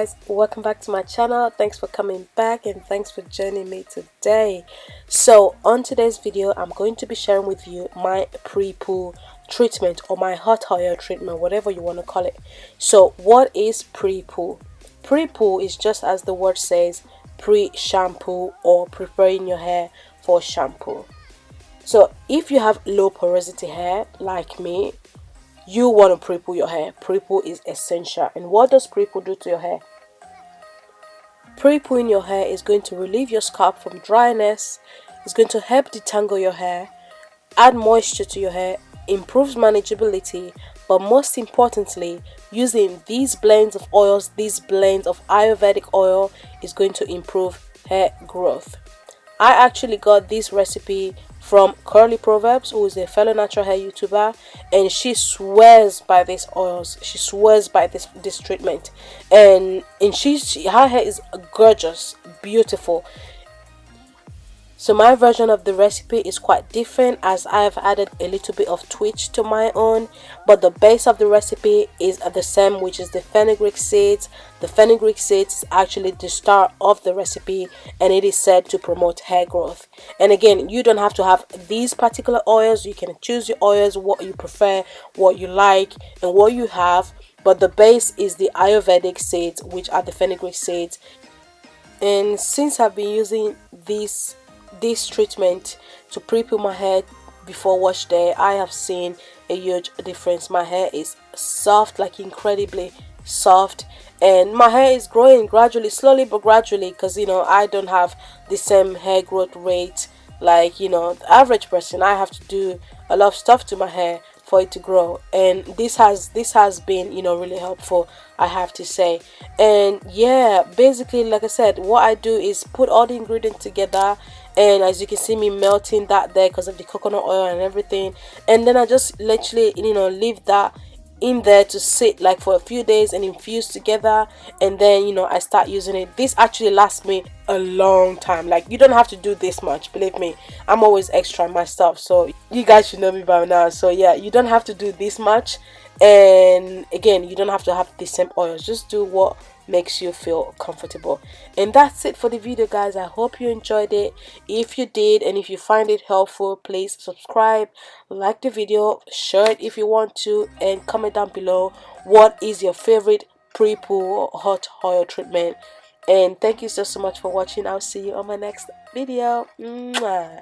guys, welcome back to my channel. Thanks for coming back and thanks for joining me today. So on today's video, I'm going to be sharing with you my pre-poo treatment or my hot oil treatment, whatever you want to call it. So what is pre-poo? Pre-poo is just as the word says, pre-shampoo or preparing your hair for shampoo. So if you have low porosity hair like me, you want to pre-poo your hair. Pre-poo is essential. And what does pre-poo do to your hair? Pre-pooing your hair is going to relieve your scalp from dryness. It's going to help detangle your hair, add moisture to your hair, improves manageability, but most importantly, using these blends of oils, these blends of Ayurvedic oil is going to improve hair growth. I actually got this recipe from Curly Proverbs, who is a fellow natural hair YouTuber, and she swears by these oils. She swears by this treatment, and her hair is gorgeous, beautiful. So my version of the recipe is quite different, as I have added a little bit of twitch to my own, but the base of the recipe is the same, which is the fenugreek seeds. The fenugreek seeds is actually the star of the recipe, and it is said to promote hair growth. And again, you don't have to have these particular oils. You can choose your oils, what you prefer, what you like, and what you have, but the base is the Ayurvedic seeds, which are the fenugreek seeds. And since I've been using this treatment to pre-poo my hair before wash day, I have seen a huge difference. My hair is soft, like incredibly soft, and my hair is growing gradually, slowly but gradually, because I don't have the same hair growth rate like the average person. I have to do a lot of stuff to my hair for it to grow, and this has been really helpful, I have to say. And yeah, basically, like I said, what I do is put all the ingredients together, and as you can see me melting that there because of the coconut oil and everything, and then I just literally leave that in there to sit like for a few days and infuse together, and then I start using it. This actually lasts me a long time. Like, you don't have to do this much, believe me, I'm always extra in my stuff, so you guys should know me by now. So yeah, you don't have to do this much, and again, you don't have to have the same oils. Just do what makes you feel comfortable. And that's it for the video, guys. I hope you enjoyed it. If you did, and if you find it helpful, please subscribe, like the video, share it if you want to, and comment down below what is your favorite pre-poo hot oil treatment. And thank you so much for watching. I'll see you on my next video. Mwah.